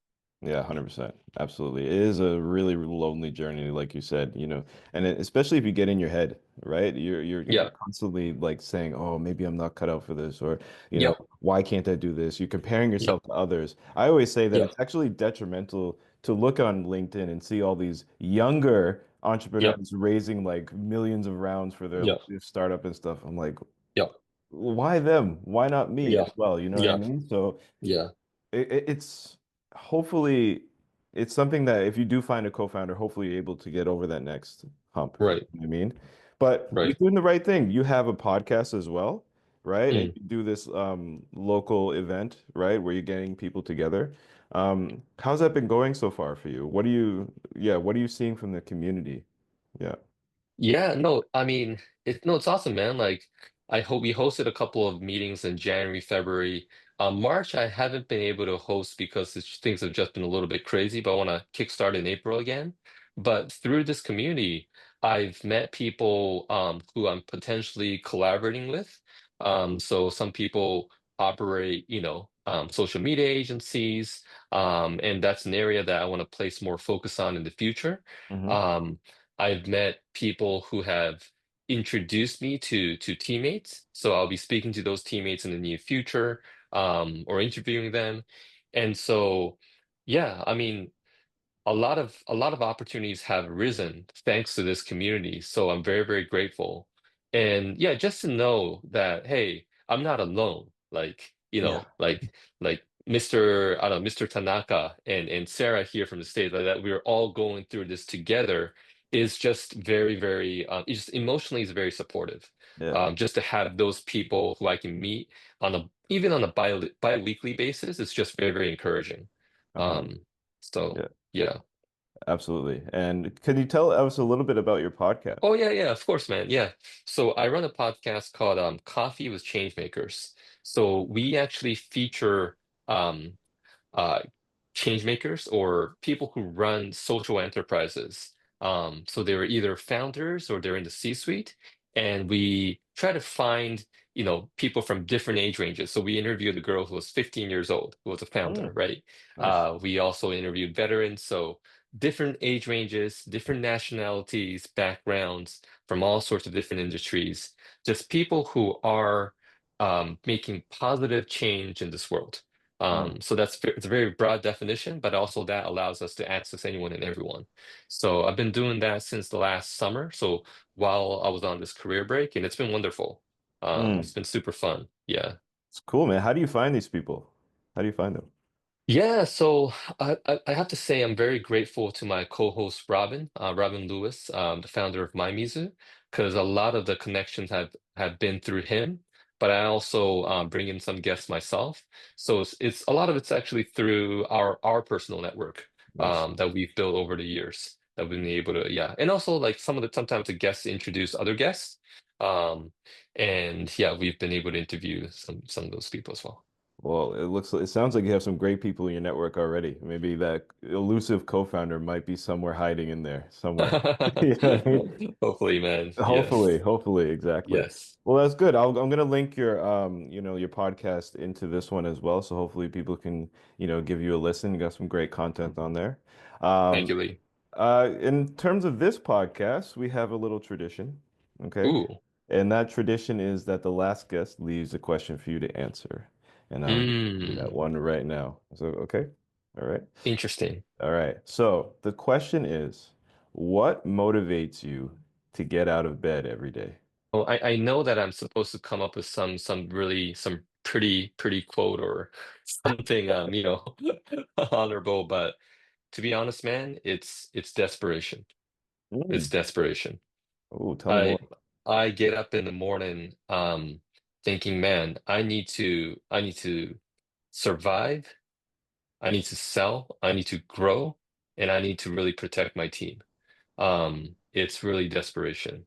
[SPEAKER 1] Yeah, 100%. Absolutely. It is a really lonely journey, like you said, and especially if you get in your head, right? You're
[SPEAKER 2] Yeah,
[SPEAKER 1] constantly like saying, "Oh, maybe I'm not cut out for this," or,
[SPEAKER 2] yeah,
[SPEAKER 1] why can't I do this? You're comparing
[SPEAKER 2] yeah,
[SPEAKER 1] yourself to others. I always say that
[SPEAKER 2] yeah,
[SPEAKER 1] it's actually detrimental to look on LinkedIn and see all these younger
[SPEAKER 2] yeah,
[SPEAKER 1] entrepreneurs raising like millions of rounds for their
[SPEAKER 2] yeah,
[SPEAKER 1] startup and stuff. I'm like,
[SPEAKER 2] yeah,
[SPEAKER 1] why them? Why not me
[SPEAKER 2] yeah,
[SPEAKER 1] as well? You know what I
[SPEAKER 2] yeah,
[SPEAKER 1] mean? So
[SPEAKER 2] yeah.
[SPEAKER 1] it's hopefully it's something that if you do find a co-founder, hopefully you're able to get over that next hump.
[SPEAKER 2] Right,
[SPEAKER 1] You know what I mean? But you're
[SPEAKER 2] right.
[SPEAKER 1] doing the right thing. You have a podcast as well, right? And
[SPEAKER 2] Mm.
[SPEAKER 1] you do this local event, right, where you're getting people together. How's that been going so far for you? What are you seeing from the community? Yeah.
[SPEAKER 2] Yeah, no, I mean, it's awesome, man. Like, I hope we hosted a couple of meetings in January, February. March, I haven't been able to host because things have just been a little bit crazy, but I want to kickstart in April again. But through this community, I've met people who I'm potentially collaborating with. So some people operate, social media agencies, and that's an area that I want to place more focus on in the future.
[SPEAKER 1] Hmm.
[SPEAKER 2] Um, I've met people who have introduced me to teammates, so I'll be speaking to those teammates in the near future, or interviewing them. And so, yeah, I mean, a lot of opportunities have risen thanks to this community. So I'm very, very grateful. And yeah, just to know that, hey, I'm not alone. Like,
[SPEAKER 1] Yeah.
[SPEAKER 2] like Mr. I don't know, Mr. Tanaka and Sarah here from the States, like that we're all going through this together is just very, very it's just emotionally is very supportive.
[SPEAKER 1] Yeah.
[SPEAKER 2] Just to have those people who I can meet on a even on a bi-weekly basis, it's just very, very encouraging.
[SPEAKER 1] 100.
[SPEAKER 2] Um, so
[SPEAKER 1] Yeah.
[SPEAKER 2] yeah.
[SPEAKER 1] Absolutely. And can you tell us a little bit about your podcast?
[SPEAKER 2] Oh yeah, yeah, of course, man. Yeah. So I run a podcast called Coffee with Changemakers. So we actually feature um uh, change makers or people who run social enterprises. So they're either founders or they're in the C-suite, and we try to find, people from different age ranges. So we interviewed a girl who was 15 years old, who was a founder,
[SPEAKER 1] Mm,
[SPEAKER 2] right?
[SPEAKER 1] nice.
[SPEAKER 2] We also interviewed veterans, so different age ranges, different nationalities, backgrounds from all sorts of different industries, just people who are making positive change in this world.
[SPEAKER 1] Mm.
[SPEAKER 2] So it's a very broad definition, but also that allows us to access anyone and everyone. So I've been doing that since the last summer. So while I was on this career break, and it's been wonderful.
[SPEAKER 1] Mm.
[SPEAKER 2] It's been super fun. Yeah.
[SPEAKER 1] It's cool, man. How do you find these people? How do you find them?
[SPEAKER 2] Yeah, so I have to say I'm very grateful to my co-host Robin Lewis, the founder of MyMizu, because a lot of the connections have been through him, but I also bring in some guests myself. So it's a lot of it's actually through our personal network
[SPEAKER 1] Nice.
[SPEAKER 2] that we've built over the years that we've been able to, yeah, and also like sometimes the guests introduce other guests, um, and yeah, we've been able to interview some of those people as well.
[SPEAKER 1] Well, it sounds like you have some great people in your network already. Maybe that elusive co-founder might be somewhere hiding in there somewhere. You know what I mean?
[SPEAKER 2] Hopefully, man.
[SPEAKER 1] Hopefully,
[SPEAKER 2] Yes.
[SPEAKER 1] hopefully, exactly.
[SPEAKER 2] Yes.
[SPEAKER 1] Well, that's good. I'm gonna link your your podcast into this one as well. So hopefully people can, give you a listen. You got some great content on there.
[SPEAKER 2] Thank
[SPEAKER 1] Um,
[SPEAKER 2] you, Lee.
[SPEAKER 1] in terms of this podcast, we have a little tradition. Okay.
[SPEAKER 2] Ooh.
[SPEAKER 1] And that tradition is that the last guest leaves a question for you to answer. And I'm gonna do that
[SPEAKER 2] Mm.
[SPEAKER 1] one right now. So, okay. All right.
[SPEAKER 2] Interesting.
[SPEAKER 1] All right. So the question is, what motivates you to get out of bed every day?
[SPEAKER 2] Well, I know that I'm supposed to come up with some pretty quote or something honorable, but to be honest, man, it's desperation. It's
[SPEAKER 1] Mm.
[SPEAKER 2] desperation.
[SPEAKER 1] Oh, tell me
[SPEAKER 2] I
[SPEAKER 1] more.
[SPEAKER 2] I get up in the morning thinking, man, I need to survive. I need to sell, I need to grow, and I need to really protect my team. It's really desperation.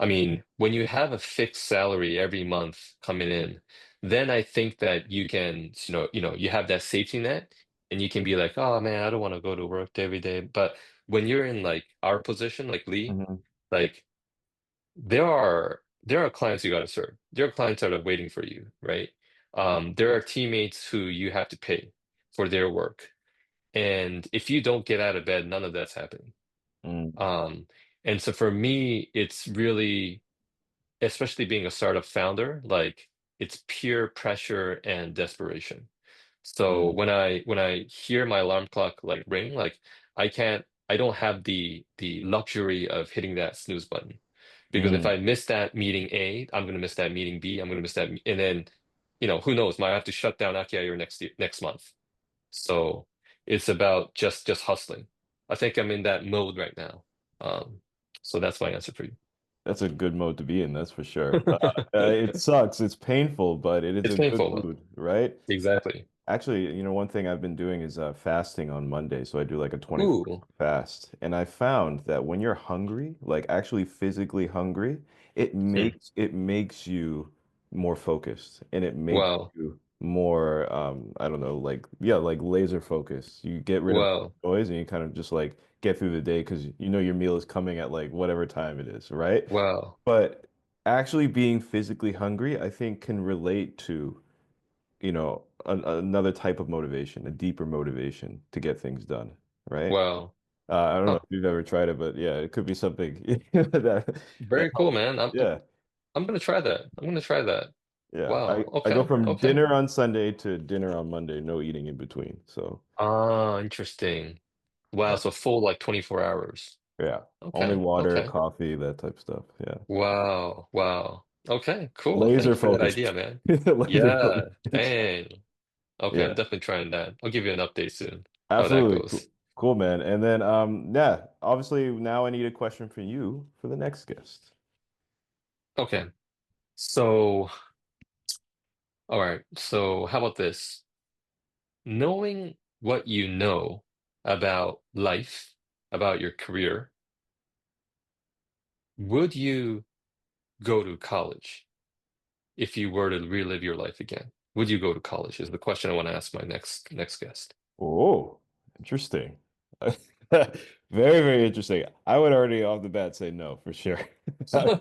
[SPEAKER 2] I mean, when you have a fixed salary every month coming in, then I think that you can, you have that safety net and you can be like, oh man, I don't want to go to work every day. But when you're in like our position, like Lee,
[SPEAKER 1] Hmm.
[SPEAKER 2] like there are clients you got to serve. There are clients that are waiting for you, right? There are teammates who you have to pay for their work. And if you don't get out of bed, none of that's happening.
[SPEAKER 1] Mm.
[SPEAKER 2] Um, and so for me, it's really, especially being a startup founder, like it's pure pressure and desperation. So
[SPEAKER 1] Mm.
[SPEAKER 2] when I hear my alarm clock like ring, like I don't have the luxury of hitting that snooze button. Because if
[SPEAKER 1] Mm.
[SPEAKER 2] I miss that meeting A, I'm gonna miss that meeting B, I'm gonna miss that, and then, who knows, might have to shut down Akiya Air next month. So it's about just hustling. I think I'm in that mode right now. Um, so that's my answer for you.
[SPEAKER 1] That's a good mode to be in, that's for sure. It sucks. It's painful, but it is
[SPEAKER 2] It's
[SPEAKER 1] a good
[SPEAKER 2] painful.
[SPEAKER 1] mood, right?
[SPEAKER 2] Exactly.
[SPEAKER 1] Actually, one thing I've been doing is fasting on Monday. So I do like a 24
[SPEAKER 2] Ooh,
[SPEAKER 1] fast. And I found that when you're hungry, like actually physically hungry, it
[SPEAKER 2] hmm.
[SPEAKER 1] makes you more focused and it makes
[SPEAKER 2] Wow.
[SPEAKER 1] you more I don't know, like yeah, like laser focused. You get rid of
[SPEAKER 2] Wow.
[SPEAKER 1] noise and you kind of just like get through the day because you know your meal is coming at like whatever time it is, right?
[SPEAKER 2] Wow.
[SPEAKER 1] But actually being physically hungry, I think can relate to another type of motivation, a deeper motivation to get things done, right?
[SPEAKER 2] Wow.
[SPEAKER 1] I don't know
[SPEAKER 2] Huh.
[SPEAKER 1] if you've ever tried it, but yeah, it could be something that
[SPEAKER 2] Very cool,
[SPEAKER 1] helps.
[SPEAKER 2] man.
[SPEAKER 1] Yeah,
[SPEAKER 2] I'm gonna try that. I'm gonna try that.
[SPEAKER 1] yeah. I
[SPEAKER 2] Wow.
[SPEAKER 1] I go
[SPEAKER 2] Okay.
[SPEAKER 1] from
[SPEAKER 2] Okay.
[SPEAKER 1] dinner on Sunday to dinner on Monday, no eating in between. So
[SPEAKER 2] Ah, interesting. Wow.
[SPEAKER 1] yeah,
[SPEAKER 2] So full like 24 hours.
[SPEAKER 1] yeah. Only
[SPEAKER 2] Okay.
[SPEAKER 1] water,
[SPEAKER 2] Okay.
[SPEAKER 1] coffee, that type of stuff. Yeah,
[SPEAKER 2] Wow. Wow. Okay. Cool. Thank
[SPEAKER 1] laser
[SPEAKER 2] you for that
[SPEAKER 1] focused,
[SPEAKER 2] idea, man.
[SPEAKER 1] laser
[SPEAKER 2] Yeah.
[SPEAKER 1] focused.
[SPEAKER 2] Dang. Okay. I'm
[SPEAKER 1] Yeah,
[SPEAKER 2] definitely trying that. I'll give you an update soon how that
[SPEAKER 1] absolutely. Cool,
[SPEAKER 2] goes.
[SPEAKER 1] cool, man. And then yeah, obviously now I need a question for you for the next guest.
[SPEAKER 2] Okay. So, all right. So, how about this? Knowing what you know about life, about your career, would you go to college if you were to relive your life again? Would you go to college? Is the question I want to ask my next guest.
[SPEAKER 1] Oh, interesting. Very, very interesting. I would already off the bat say no for sure. I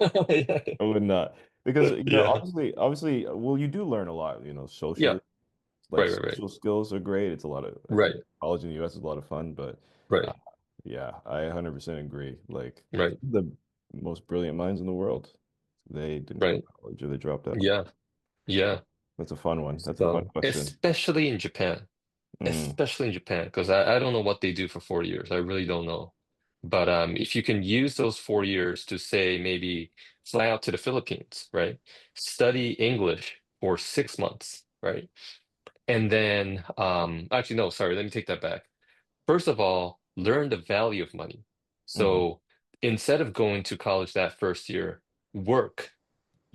[SPEAKER 1] would not. Because,
[SPEAKER 2] Yeah.
[SPEAKER 1] obviously, well, you do learn a lot,
[SPEAKER 2] Yeah.
[SPEAKER 1] socially. Like
[SPEAKER 2] Right, right, right.
[SPEAKER 1] social skills are great. It's a lot of, I think
[SPEAKER 2] Right,
[SPEAKER 1] college in the US is a lot of fun, but uh,
[SPEAKER 2] right,
[SPEAKER 1] yeah, I 100% agree. Like
[SPEAKER 2] right,
[SPEAKER 1] the most brilliant minds in the world, they didn't go to
[SPEAKER 2] right.
[SPEAKER 1] college or they dropped out.
[SPEAKER 2] Yeah, yeah.
[SPEAKER 1] That's a fun one. That's a fun
[SPEAKER 2] So,
[SPEAKER 1] question.
[SPEAKER 2] especially in Japan, because I don't know what they do for 4 years. I really don't know. But if you can use those 4 years to say maybe fly out to the Philippines, right? Study English for 6 months, right? And then, actually, no, sorry, let me take that back. First of all, learn the value of money.
[SPEAKER 1] Hmm.
[SPEAKER 2] So instead of going to college that first year, work,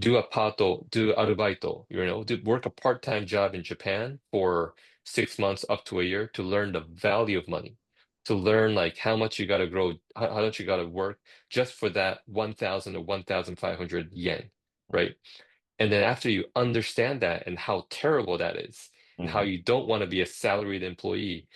[SPEAKER 2] do a pato, do arubaito, work a part-time job in Japan for 6 months up to a year to learn the value of money, to learn like how much you got to grow, how much you got to work just for that 1,000 or 1,500 yen, right? And then after you understand that and how terrible that is, and how
[SPEAKER 1] Hmm.
[SPEAKER 2] you don't want to be a salaried employee,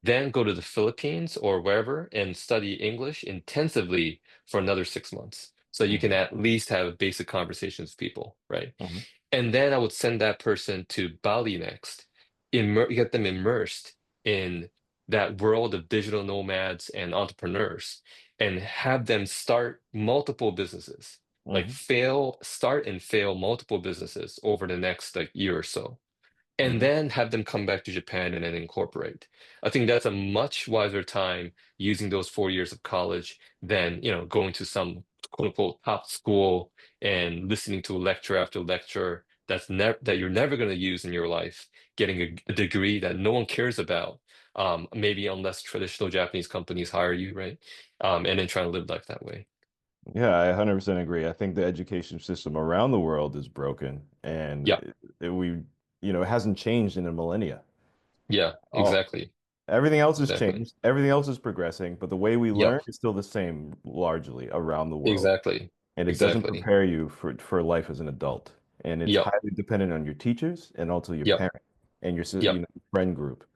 [SPEAKER 2] then go to the Philippines or wherever and study English intensively for another 6 months. So you can
[SPEAKER 1] Hmm.
[SPEAKER 2] at least have basic conversations with people, right?
[SPEAKER 1] Hmm.
[SPEAKER 2] And then I would send that person to Bali next, get them immersed in that world of digital nomads and entrepreneurs, and have them start multiple businesses, like
[SPEAKER 1] Hmm.
[SPEAKER 2] start and fail multiple businesses over the next like year or so, and
[SPEAKER 1] Hmm.
[SPEAKER 2] then have them come back to Japan and then incorporate. I think that's a much wiser time using those 4 years of college than, going to some quote unquote top school and listening to lecture after lecture that you're never going to use in your life, getting a degree that no one cares about, maybe unless traditional Japanese companies hire you, right? And then trying to live life that way.
[SPEAKER 1] Yeah, I 100% agree. I think the education system around the world is broken, and
[SPEAKER 2] Yeah,
[SPEAKER 1] it hasn't changed in a millennia.
[SPEAKER 2] yeah,
[SPEAKER 1] Oh,
[SPEAKER 2] exactly,
[SPEAKER 1] everything else has
[SPEAKER 2] exactly.
[SPEAKER 1] changed. Everything else is progressing, but the way we
[SPEAKER 2] Yep,
[SPEAKER 1] learn is still the same largely around the world.
[SPEAKER 2] exactly,
[SPEAKER 1] And it doesn't
[SPEAKER 2] exactly.
[SPEAKER 1] prepare you for life as an adult. And it's
[SPEAKER 2] Yep,
[SPEAKER 1] highly dependent on your teachers and also your
[SPEAKER 2] yep,
[SPEAKER 1] parent and your
[SPEAKER 2] yep.
[SPEAKER 1] friend group,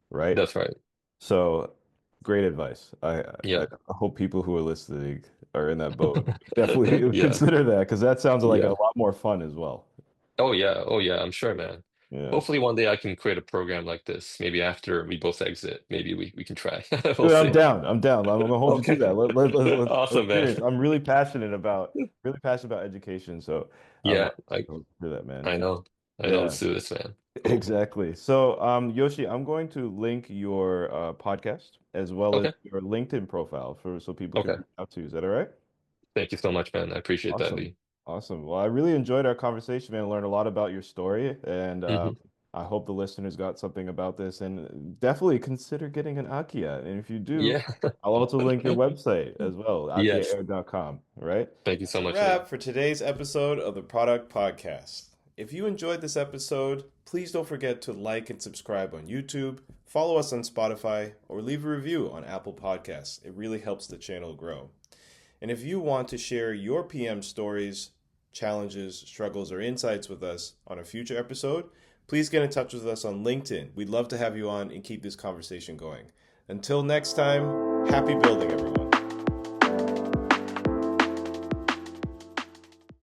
[SPEAKER 1] right?
[SPEAKER 2] That's right.
[SPEAKER 1] So great advice. I
[SPEAKER 2] Yeah.
[SPEAKER 1] hope people who are listening are in that boat. Definitely
[SPEAKER 2] Yeah.
[SPEAKER 1] consider that because that sounds like a
[SPEAKER 2] Yeah.
[SPEAKER 1] lot more fun as well.
[SPEAKER 2] Oh yeah. Oh yeah. I'm sure, man.
[SPEAKER 1] Yeah.
[SPEAKER 2] Hopefully one day I can create a program like this. Maybe after we both exit, maybe we can try. We'll
[SPEAKER 1] Dude, I'm
[SPEAKER 2] see.
[SPEAKER 1] down. I'm down. I'm gonna hold you to
[SPEAKER 2] Okay.
[SPEAKER 1] that. Let's
[SPEAKER 2] Awesome, man.
[SPEAKER 1] serious. I'm really passionate about education. So I'm
[SPEAKER 2] Yeah, I
[SPEAKER 1] for that, man.
[SPEAKER 2] I know. I know.
[SPEAKER 1] Yeah.
[SPEAKER 2] Let's do this, man. Cool.
[SPEAKER 1] Exactly. So, Yoshi, I'm going to link your podcast as well as
[SPEAKER 2] Okay.
[SPEAKER 1] your LinkedIn profile so people can
[SPEAKER 2] Okay.
[SPEAKER 1] reach out to you. Is that all right?
[SPEAKER 2] Thank you so much, man. I appreciate that,
[SPEAKER 1] Awesome.
[SPEAKER 2] Lee.
[SPEAKER 1] Awesome. Well, I really enjoyed our conversation, man. I learned a lot about your story, and
[SPEAKER 2] Hmm.
[SPEAKER 1] I hope the listeners got something about this. And definitely consider getting an Akiya. And if you do,
[SPEAKER 2] Yeah.
[SPEAKER 1] I'll also link your website as well,
[SPEAKER 2] Yes.
[SPEAKER 1] akiyaair.com. Right?
[SPEAKER 2] Thank you
[SPEAKER 1] That's
[SPEAKER 2] so
[SPEAKER 1] a
[SPEAKER 2] much, Lee.
[SPEAKER 1] wrap for today's episode of the Product Podcast. If you enjoyed this episode, please don't forget to like and subscribe on YouTube, follow us on Spotify, or leave a review on Apple Podcasts. It really helps the channel grow. And if you want to share your PM stories, challenges, struggles, or insights with us on a future episode, please get in touch with us on LinkedIn. We'd love to have you on and keep this conversation going. Until next time, happy building, everyone.